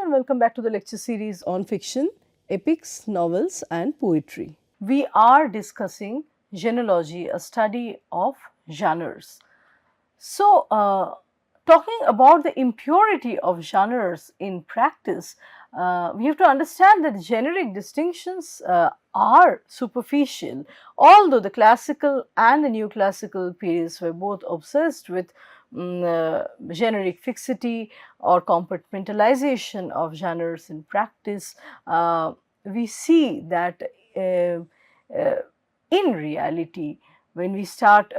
and welcome back to the lecture series on fiction, epics, novels and poetry. We are discussing genealogy, a study of genres. So, talking about the impurity of genres in practice, we have to understand that generic distinctions are superficial, although the classical and the neoclassical periods were both obsessed with generic fixity or compartmentalization of genres in practice. We see that in reality, when we start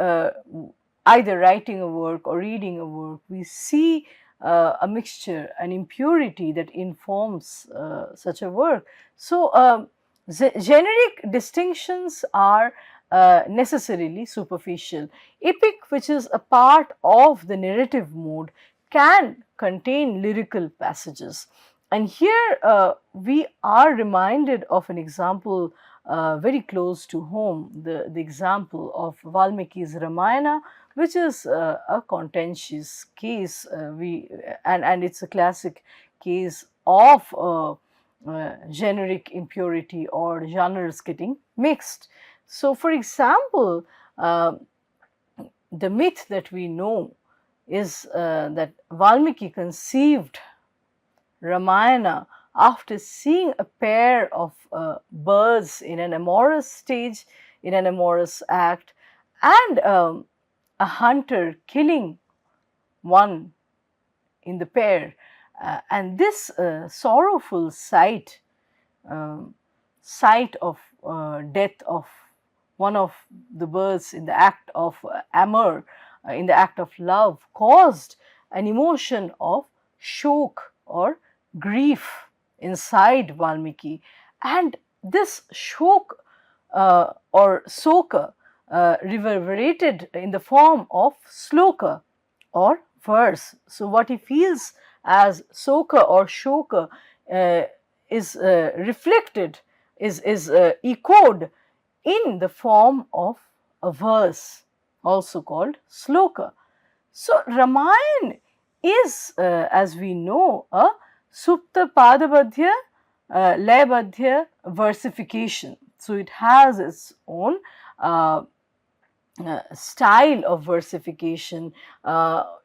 either writing a work or reading a work, we see a mixture, an impurity that informs such a work. So, generic distinctions are necessarily superficial. Epic, which is a part of the narrative mode, can contain lyrical passages. And here we are reminded of an example very close to home, the example of Valmiki's Ramayana, which is a contentious case. And it's a classic case of generic impurity or genres getting mixed. So, for example, the myth that we know is that Valmiki conceived Ramayana after seeing a pair of birds in an amorous stage, in an amorous act, and a hunter killing one in the pair. And this sorrowful sight, sight of death of one of the birds in the act of amour, in the act of love, caused an emotion of shock or grief inside Valmiki. And this shock or soka reverberated in the form of sloka or verse. So, what he feels as soka or shoka is reflected, is echoed in the form of a verse, also called sloka. So, Ramayana is, as we know, a supta padabadhya, laybadhya versification. So, it has its own style of versification.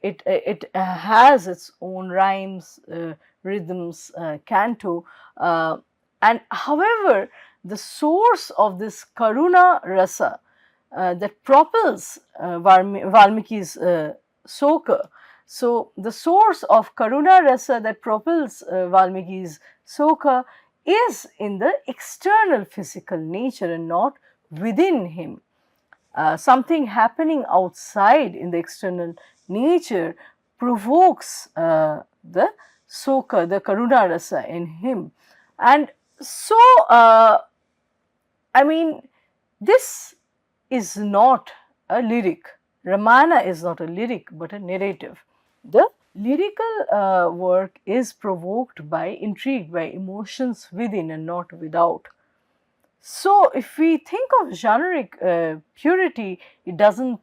It has its own rhymes, rhythms, canto, and however, the source of this karuna rasa that propels Valmiki's soka. So, the source of karuna rasa that propels Valmiki's soka is in the external physical nature and not within him. Something happening outside in the external nature provokes the soka, the karuna rasa in him. And so, I mean, this is not a lyric. Ramayana is not a lyric but a narrative. The lyrical work is provoked by, intrigued by emotions within and not without. So, if we think of generic purity, it doesn't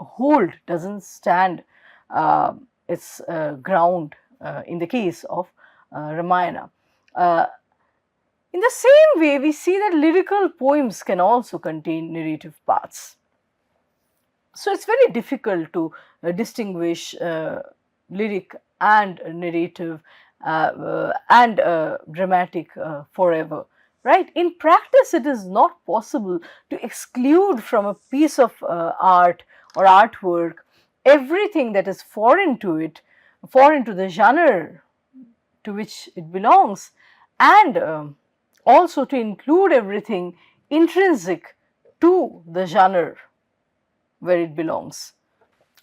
hold, doesn't stand its ground in the case of Ramayana. In the same way, we see that lyrical poems can also contain narrative parts. So, it is very difficult to distinguish lyric and narrative and dramatic forever. Right? In practice, it is not possible to exclude from a piece of art or artwork everything that is foreign to it, foreign to the genre to which it belongs, and also to include everything intrinsic to the genre where it belongs.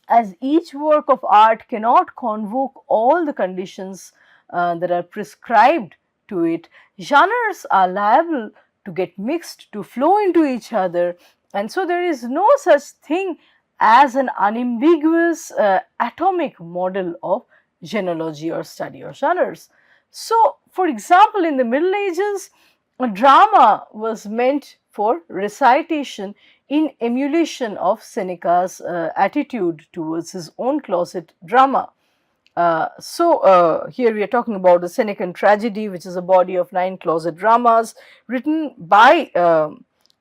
As each work of art cannot convoke all the conditions that are prescribed to it, genres are liable to get mixed, to flow into each other, and so there is no such thing as an unambiguous atomic model of genealogy or study of genres. So, for example, in the Middle Ages, a drama was meant for recitation in emulation of Seneca's attitude towards his own closet drama. Here we are talking about the Senecan tragedy, which is a body of 9 closet dramas written by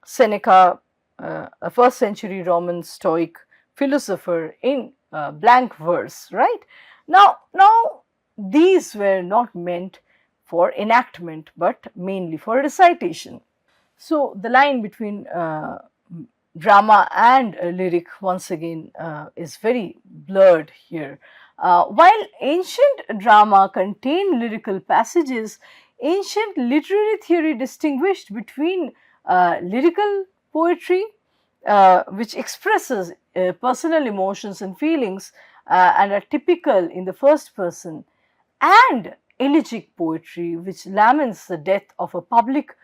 Seneca, a first century Roman Stoic philosopher, in blank verse. Right now, these were not meant for enactment, but mainly for recitation. So the line between drama and lyric once again is very blurred here. While ancient drama contained lyrical passages, ancient literary theory distinguished between lyrical poetry, which expresses personal emotions and feelings and are typical in the first person, and elegiac poetry, which laments the death of a public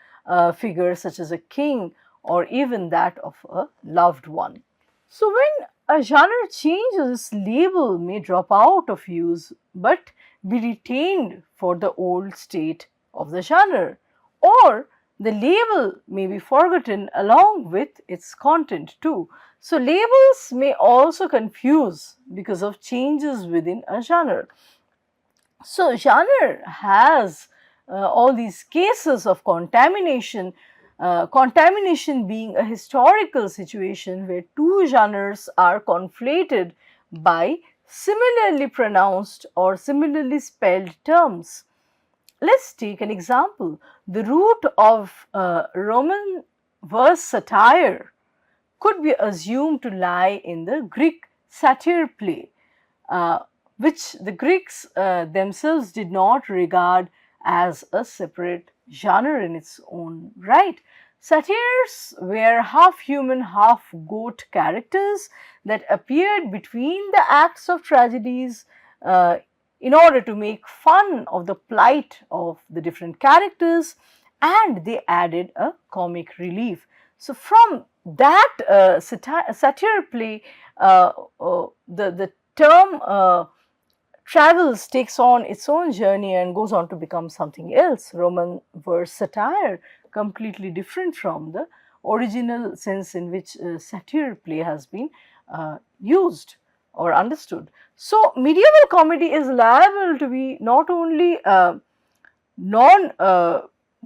figure such as a king or even that of a loved one. So, when a genre changes, label may drop out of use but be retained for the old state of the genre, or the label may be forgotten along with its content too. So, labels may also confuse because of changes within a genre. So, genre has all these cases of contamination, contamination being a historical situation where two genres are conflated by similarly pronounced or similarly spelled terms. Let's take an example. The root of Roman verse satire could be assumed to lie in the Greek satyr play, uh, which the Greeks themselves did not regard as a separate genre in its own right. Satyrs were half human, half goat characters that appeared between the acts of tragedies uh, in order to make fun of the plight of the different characters, and they added a comic relief. So, from that satire play, the term travels, takes on its own journey and goes on to become something else. Roman verse satire, completely different from the original sense in which satire play has been used or understood. So, medieval comedy is liable to be not only non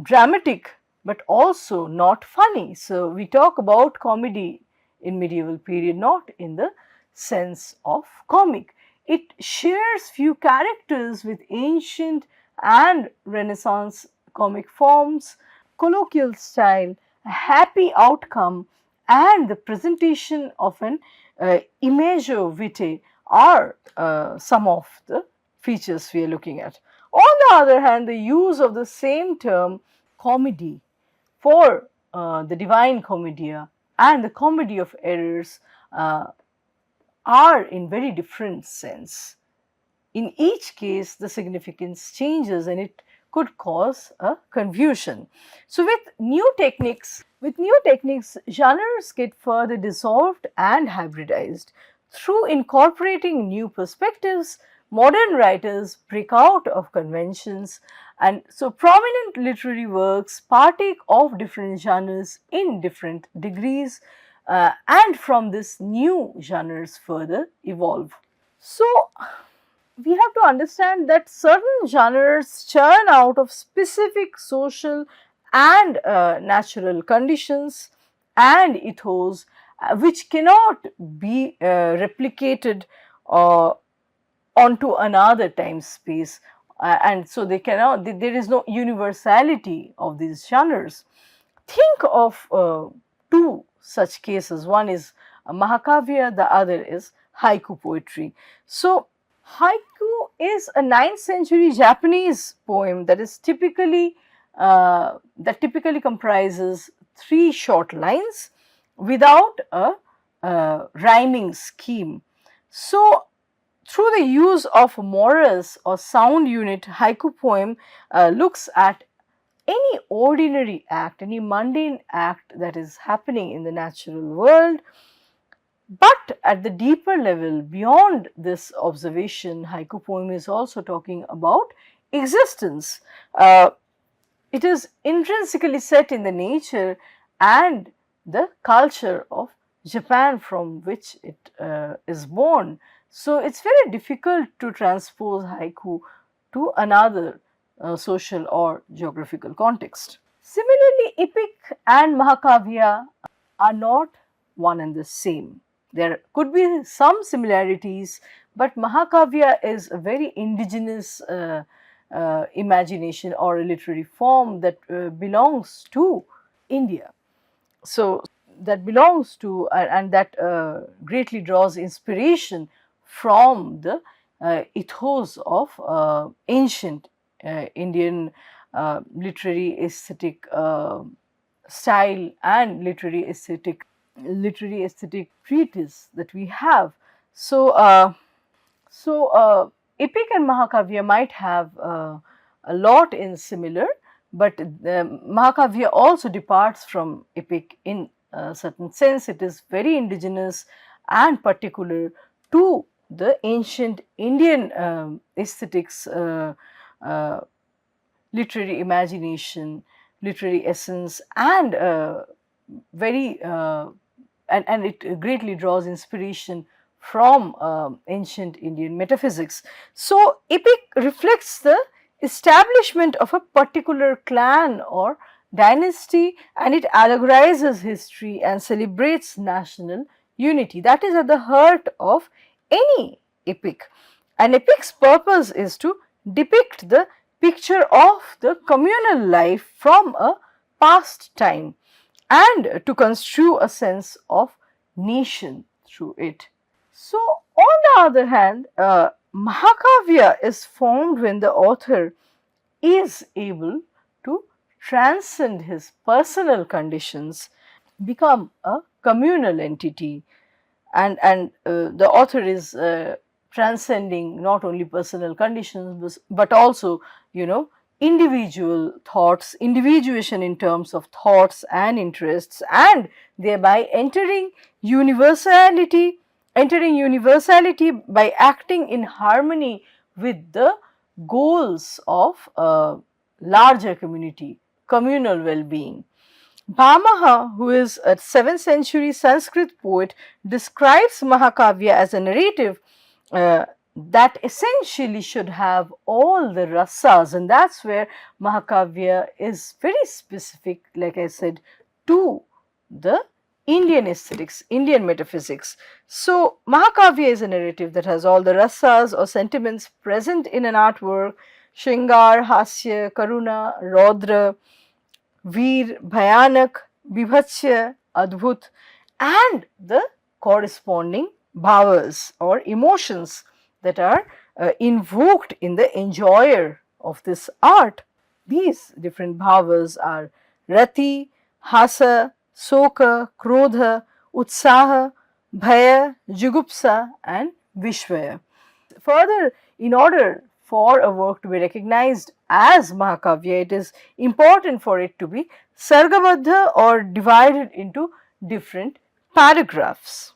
dramatic but also not funny. So, we talk about comedy in medieval period not in the sense of comic. It shares few characters with ancient and Renaissance comic forms, colloquial style, a happy outcome, and the presentation of an imago vitae are some of the features we are looking at. On the other hand, the use of the same term comedy for the Divine Commedia and the Comedy of Errors are in very different sense. In each case, the significance changes and it could cause a confusion. So, with new techniques, genres get further dissolved and hybridized. Through incorporating new perspectives, modern writers break out of conventions, and so prominent literary works partake of different genres in different degrees, and from this, new genres further evolve. So, we have to understand that certain genres churn out of specific social and natural conditions and ethos, which cannot be replicated uh, onto another time space, and so they cannot, there is no universality of these genres. Think of two such cases. One is Mahakavya, the other is haiku poetry. So, haiku is a 9th century Japanese poem that typically comprises 3 short lines without a rhyming scheme. So, through the use of morals or sound unit, haiku poem looks at any ordinary act, any mundane act that is happening in the natural world. But at the deeper level, beyond this observation, haiku poem is also talking about existence. It is intrinsically set in the nature and the culture of Japan from which it is born. So it's very difficult to transpose haiku to another social or geographical context. Similarly, epic and Mahakavya are not one and the same. There could be some similarities, but Mahakavya is a very indigenous imagination or a literary form that belongs to India. So that belongs to and that greatly draws inspiration from the ethos of ancient Indian literary aesthetic style and literary aesthetic treatise that we have. So epic and Mahakavya might have a lot in similar, but Mahakavya also departs from epic in a certain sense. It is very indigenous and particular to the ancient Indian aesthetics, uh, literary imagination, literary essence, and very and it greatly draws inspiration from ancient Indian metaphysics. So, epic reflects the establishment of a particular clan or dynasty, and it allegorizes history and celebrates national unity. That is at the heart of any epic. An epic's purpose is to depict the picture of the communal life from a past time and to construe a sense of nation through it. So, on the other hand, Mahakavya is formed when the author is able to transcend his personal conditions, become a communal entity, and the author is transcending not only personal conditions but also, you know, individual thoughts, individuation in terms of thoughts and interests, and thereby entering universality by acting in harmony with the goals of a larger community, communal well-being. Bhamaha, who is a 7th century Sanskrit poet, describes Mahakavya as a narrative that essentially should have all the rasas, and that's where Mahakavya is very specific, like I said, to the Indian aesthetics, Indian metaphysics. So, Mahakavya is a narrative that has all the rasas or sentiments present in an artwork: Shingar, Hasya, Karuna, Rodra, Veer, Bhayanak, Bibhatsya, Adbhut, and the corresponding bhavas or emotions that are invoked in the enjoyer of this art. These different bhavas are Rati, Hasa, Soka, Krodha, Utsaha, Bhaya, Jugupsa, and Vishwaya. Further, in order for a work to be recognized as Mahakavya, it is important for it to be Sargabadha or divided into different paragraphs.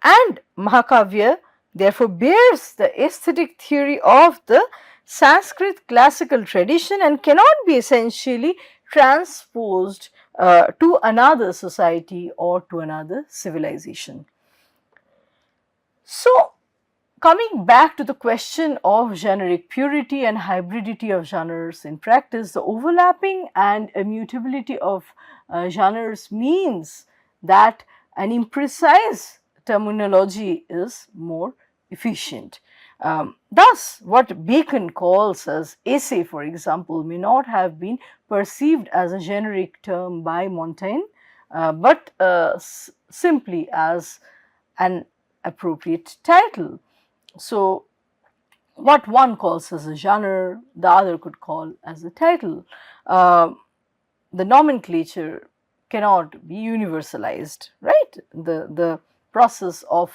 And Mahakavya therefore bears the aesthetic theory of the Sanskrit classical tradition and cannot be essentially transposed to another society or to another civilization. So, coming back to the question of generic purity and hybridity of genres in practice, the overlapping and immutability of genres means that an imprecise terminology is more efficient. Thus, what Bacon calls as essay, for example, may not have been perceived as a generic term by Montaigne, but simply as an appropriate title. So, what one calls as a genre, the other could call as a title. The nomenclature cannot be universalized, right? The process of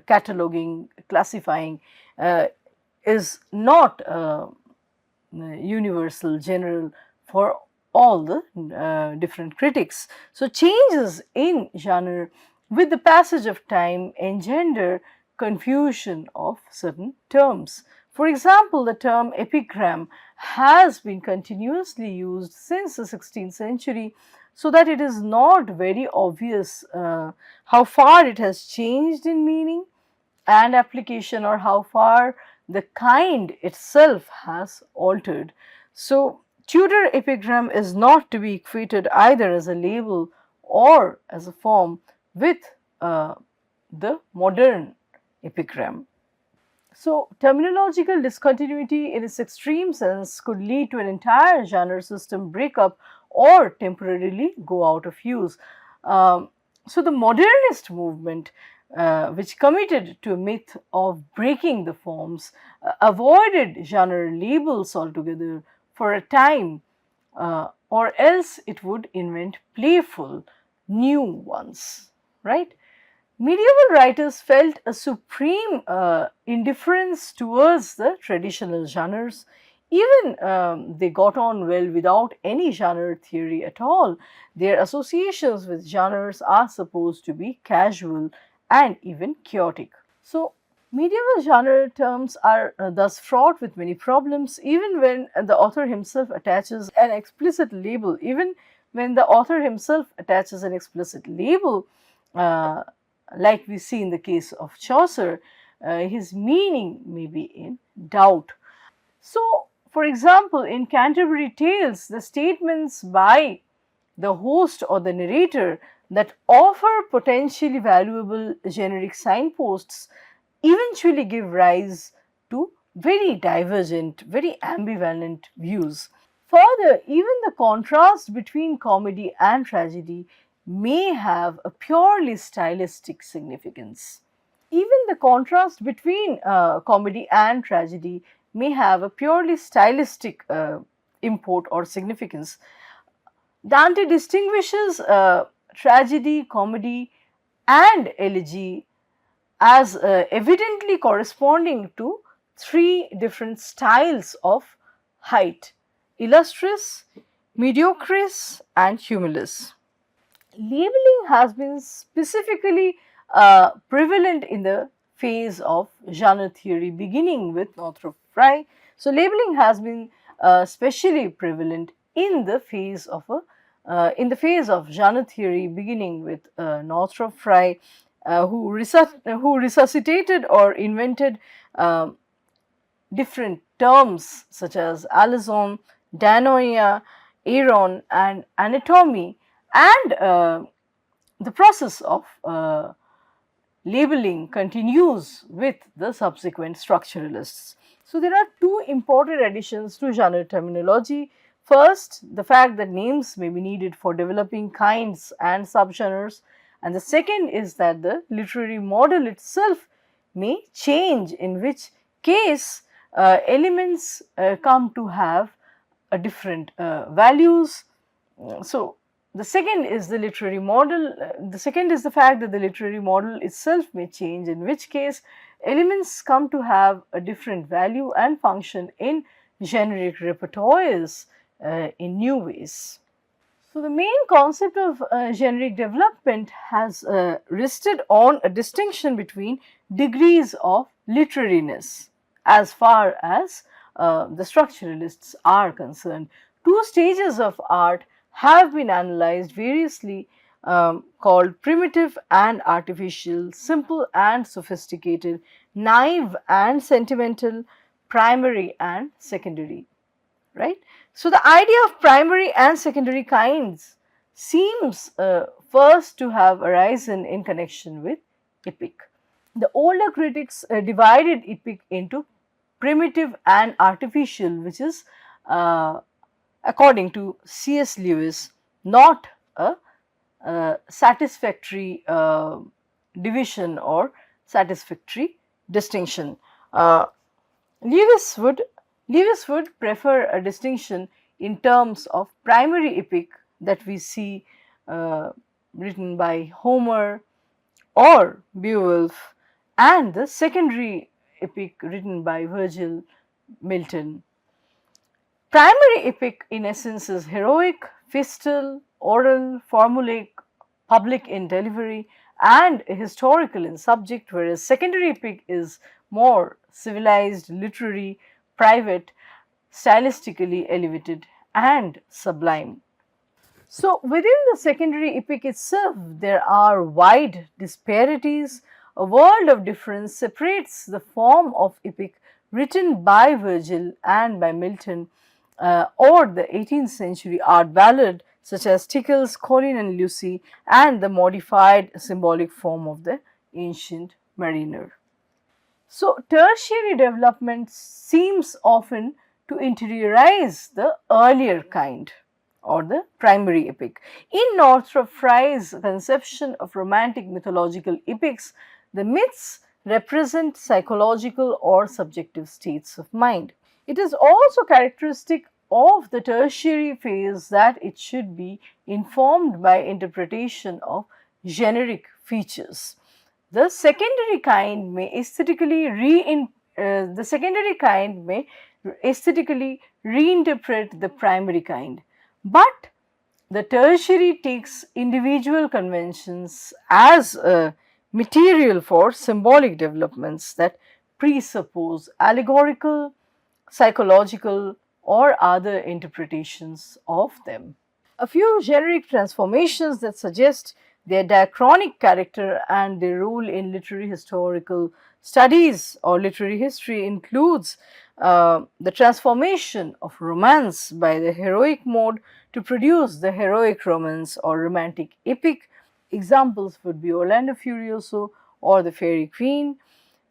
cataloging, classifying is not universal, general for all the different critics. So, changes in genre with the passage of time engender confusion of certain terms. For example, the term epigram has been continuously used since the 16th century, so that it is not very obvious how far it has changed in meaning and application, or how far the kind itself has altered. So, Tudor epigram is not to be equated either as a label or as a form with the modern epigram. So, terminological discontinuity in its extreme sense could lead to an entire genre system breakup or temporarily go out of use. So, the modernist movement, which committed to a myth of breaking the forms, avoided genre labels altogether for a time, or else it would invent playful new ones, right? Medieval writers felt a supreme indifference towards the traditional genres. Even they got on well without any genre theory at all. Their associations with genres are supposed to be casual and even chaotic. So, medieval genre terms are thus fraught with many problems, even when the author himself attaches an explicit label. Even when the author himself attaches an explicit label, uh, like we see in the case of Chaucer, his meaning may be in doubt. So, for example, in Canterbury Tales, the statements by the host or the narrator that offer potentially valuable generic signposts eventually give rise to very divergent, very ambivalent views. Further, even the contrast between comedy and tragedy may have a purely stylistic significance. Even the contrast between comedy and tragedy may have a purely stylistic import or significance. Dante distinguishes tragedy, comedy, and elegy as evidently corresponding to three different styles of height: illustris, mediocris, and humilis. Labeling has been specifically prevalent in the phase of genre theory beginning with Northrop Frye. So, labeling has been especially prevalent in the phase of genre theory beginning with Northrop Frye, who resuscitated or invented different terms such as allism, dianoia, aeron, and anatomy, and the process of labeling continues with the subsequent structuralists. So, there are two important additions to genre terminology. First, the fact that names may be needed for developing kinds and subgenres, and the second is that the literary model itself may change, in which case elements come to have a different values. So, the second is the literary model, the second is the fact that the literary model itself may change, in which case elements come to have a different value and function in generic repertoires in new ways. So, the main concept of generic development has rested on a distinction between degrees of literariness as far as the structuralists are concerned. Two stages of art have been analyzed variously, called primitive and artificial, simple and sophisticated, naive and sentimental, primary and secondary, right? So, the idea of primary and secondary kinds seems first to have arisen in connection with epic. The older critics divided epic into primitive and artificial, which is, according to C.S. Lewis, not a satisfactory division or satisfactory distinction. Lewis would Lewis would prefer a distinction in terms of primary epic that we see written by Homer or Beowulf, and the secondary epic written by Virgil, Milton. Primary epic in essence is heroic, festal, oral, formulaic, public in delivery, and historical in subject, whereas secondary epic is more civilized, literary, private, stylistically elevated, and sublime. So, within the secondary epic itself, there are wide disparities. A world of difference separates the form of epic written by Virgil and by Milton, or the 18th century art ballad, such as Tickell's Colin and Lucy, and the modified symbolic form of the ancient mariner. So, tertiary development seems often to interiorize the earlier kind or the primary epic. In Northrop Frye's conception of romantic mythological epics, the myths represent psychological or subjective states of mind. It is also characteristic of the tertiary phase that it should be informed by interpretation of generic features. The secondary kind may aesthetically reinterpret the primary kind, but the tertiary takes individual conventions as material for symbolic developments that presuppose allegorical, psychological, or other interpretations of them. A few generic transformations that suggest their diachronic character and their role in literary historical studies or literary history includes the transformation of romance by the heroic mode to produce the heroic romance or romantic epic. Examples would be Orlando Furioso or the Fairy Queen.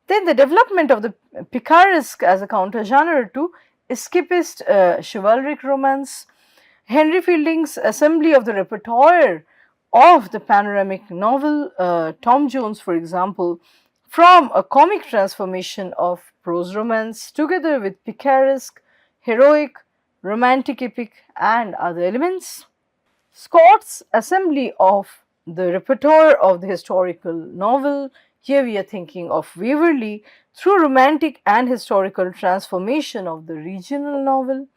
Then the development of the picaresque as a counter-genre to escapist chivalric romance. Henry Fielding's assembly of the repertoire of the panoramic novel, Tom Jones, for example, from a comic transformation of prose romance together with picaresque, heroic, romantic epic, and other elements. Scott's assembly of the repertoire of the historical novel. Here we are thinking of Waverley through romantic and historical transformation of the regional novel.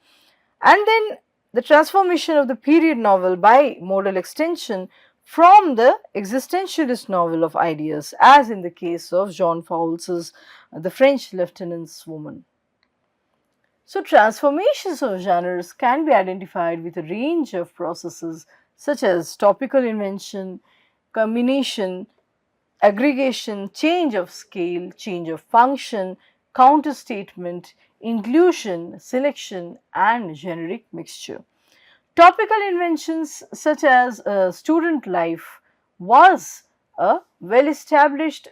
And then the transformation of the period novel by modal extension from the existentialist novel of ideas, as in the case of Jean Fowles's The French Lieutenant's Woman. So, transformations of genres can be identified with a range of processes such as topical invention, combination, aggregation, change of scale, change of function, counterstatement, inclusion, selection, and generic mixture. Topical inventions such as student life was a well-established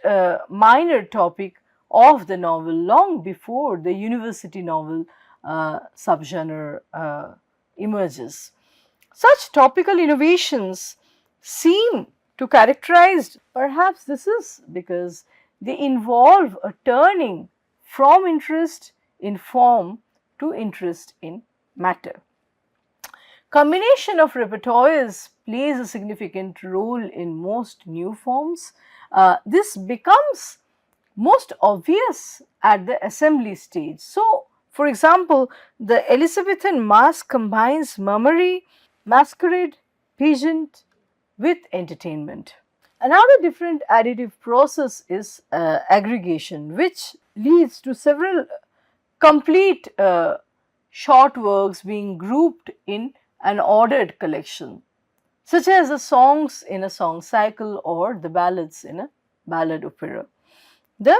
minor topic of the novel long before the university novel subgenre emerges. Such topical innovations seem to characterize, perhaps this is because they involve a turning from interest in form to interest in matter. Combination of repertoires plays a significant role in most new forms. This becomes most obvious at the assembly stage. So, for example, the Elizabethan masque combines mummery, masquerade, pageant with entertainment. Another different additive process is aggregation, which leads to several complete short works being grouped in an ordered collection, such as the songs in a song cycle or the ballads in a ballad opera. The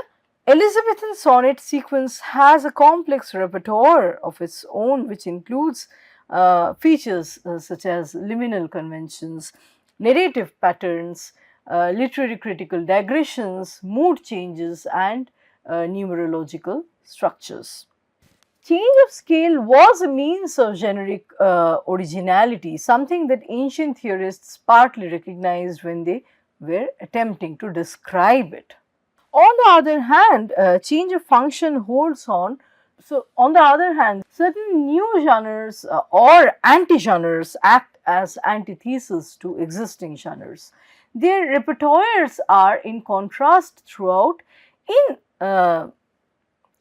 Elizabethan sonnet sequence has a complex repertoire of its own, which includes features such as liminal conventions, narrative patterns, literary critical digressions, mood changes, and numerological structures. Change of scale was a means of generic originality, something that ancient theorists partly recognized when they were attempting to describe it. On the other hand, change of function holds on. So, on the other hand, certain new genres or anti-genres act as antithesis to existing genres. Their repertoires are in contrast throughout. In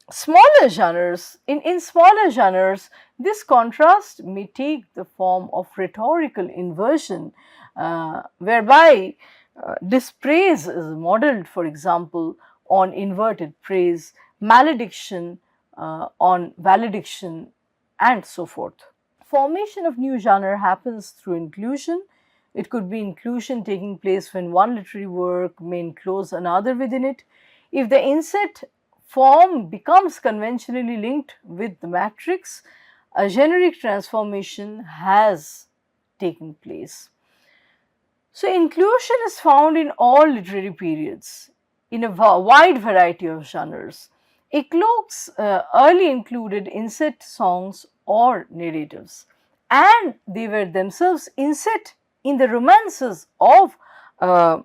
smaller genres, in smaller genres, this contrast may take the form of rhetorical inversion, whereby dispraise is modeled, for example, on inverted praise, malediction on valediction, and so forth. Formation of new genre happens through inclusion. It could be inclusion taking place when one literary work may enclose another within it. If the inset form becomes conventionally linked with the matrix, a generic transformation has taken place. So, inclusion is found in all literary periods in a wide variety of genres. Eclogues early included inset songs or narratives, and they were themselves inset in the romances of uh,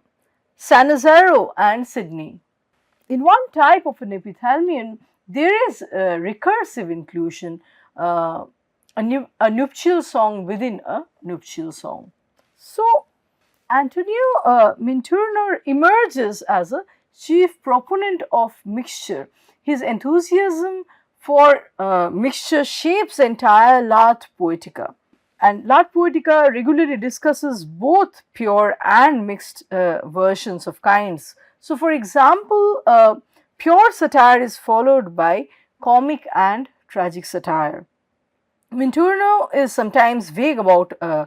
Sannazaro and Sidney. In one type of an epithalamion, there is a recursive inclusion, a nuptial song within a nuptial song. So, Antonio Minturno emerges as a chief proponent of mixture. His enthusiasm for mixture shapes entire l'arte poetica. And l'arte poetica regularly discusses both pure and mixed versions of kinds. So, for example, pure satire is followed by comic and tragic satire. Minturno is sometimes vague about uh,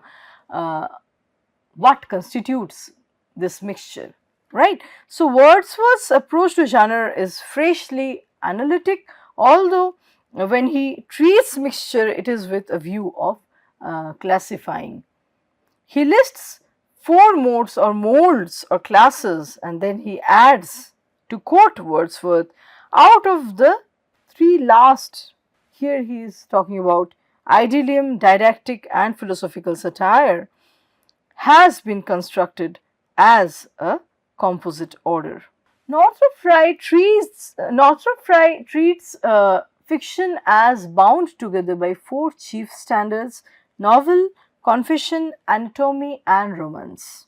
what constitutes this mixture, right? So, Wordsworth's approach to genre is freshly analytic, although when he treats mixture, it is with a view of classifying. He lists four modes or molds or classes, and then he adds, to quote Wordsworth, out of the three last, here he is talking about idyllium, didactic, and philosophical satire, has been constructed as a composite order. Northrop Frye treats fiction as bound together by four chief standards: novel, confession, anatomy, and romance.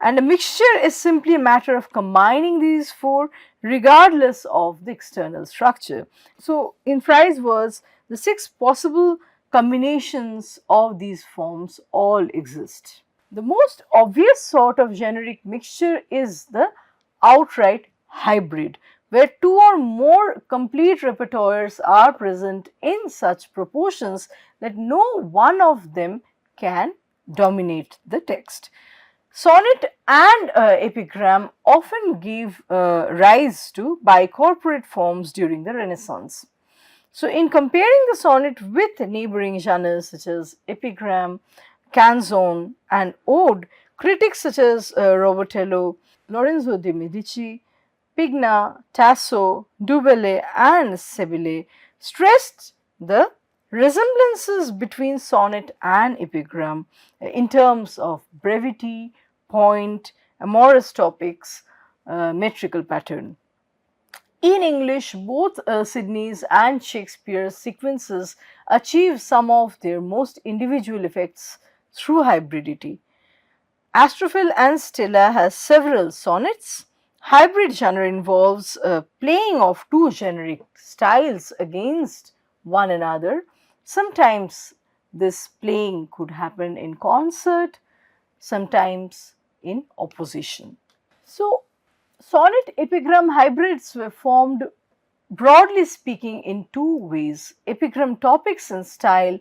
And a mixture is simply a matter of combining these four regardless of the external structure. So, in Frye's words, the six possible combinations of these forms all exist. The most obvious sort of generic mixture is the outright hybrid, where two or more complete repertoires are present in such proportions that no one of them can dominate the text. Sonnet and epigram often gave rise to bicorporate forms during the Renaissance. So, in comparing the sonnet with neighboring genres such as epigram, canzone, and ode, critics such as Robertello, Lorenzo de Medici, Pigna, Tasso, Dubelle, and Sebile stressed the resemblances between sonnet and epigram in terms of brevity, point, amorous topics, metrical pattern. In English, both Sidney's and Shakespeare's sequences achieve some of their most individual effects through hybridity. Astrophel and Stella has several sonnets. Hybrid genre involves playing of two generic styles against one another. Sometimes this playing could happen in concert, sometimes in opposition. So, sonnet epigram hybrids were formed, broadly speaking, in two ways. Epigram topics and style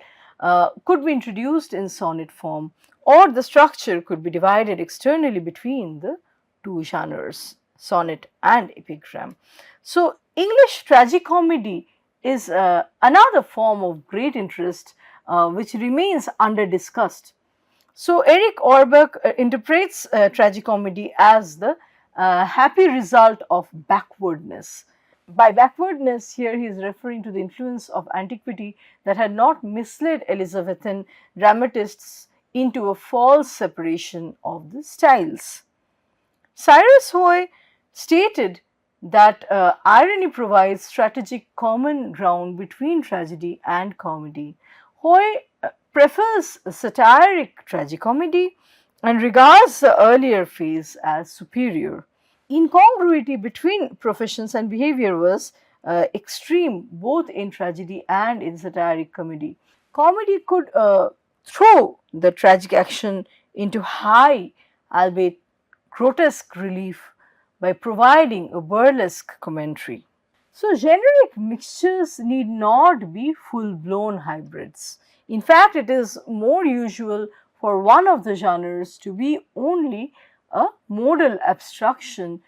could be introduced in sonnet form, or the structure could be divided externally between the two genres, sonnet and epigram. So, English tragicomedy is another form of great interest which remains under discussed. So, Eric Orbach interprets tragicomedy as the happy result of backwardness. By backwardness, here he is referring to the influence of antiquity that had not misled Elizabethan dramatists into a false separation of the styles. Cyrus Hoy stated that irony provides strategic common ground between tragedy and comedy. Hoy prefers satiric tragicomedy and regards the earlier phase as superior. Incongruity between professions and behavior was extreme both in tragedy and in satiric comedy. Comedy could throw the tragic action into high, albeit grotesque relief by providing a burlesque commentary. So, generic mixtures need not be full blown hybrids. In fact, it is more usual for one of the genres to be only a modal abstraction.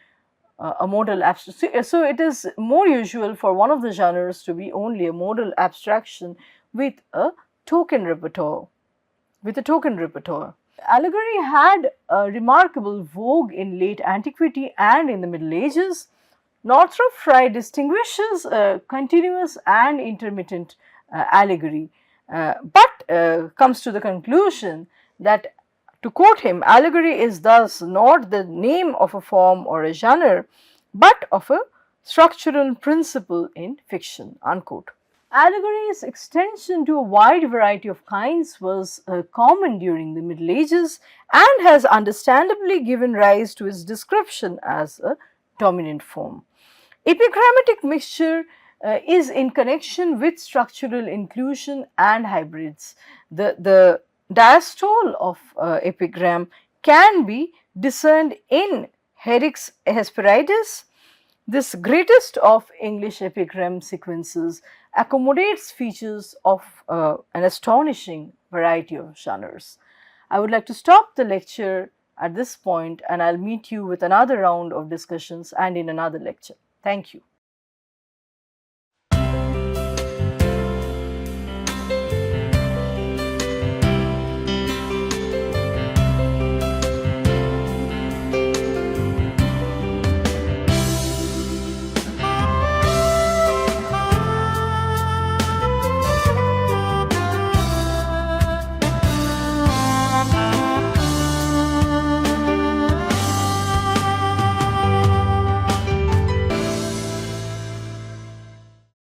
So it is more usual for one of the genres to be only a modal abstraction with a token repertoire. Allegory had a remarkable vogue in late antiquity and in the Middle Ages. Northrop Frye distinguishes continuous and intermittent allegory, but comes to the conclusion that, to quote him, allegory is thus not the name of a form or a genre, but of a structural principle in fiction, unquote. Allegory's extension to a wide variety of kinds was common during the Middle Ages and has understandably given rise to its description as a dominant form. Epigrammatic mixture is in connection with structural inclusion and hybrids. The diastole of epigram can be discerned in Herrick's Hesperides. This greatest of English epigram sequences accommodates features of an astonishing variety of genres. I would like to stop the lecture at this point, and I'll meet you with another round of discussions and in another lecture. Thank you.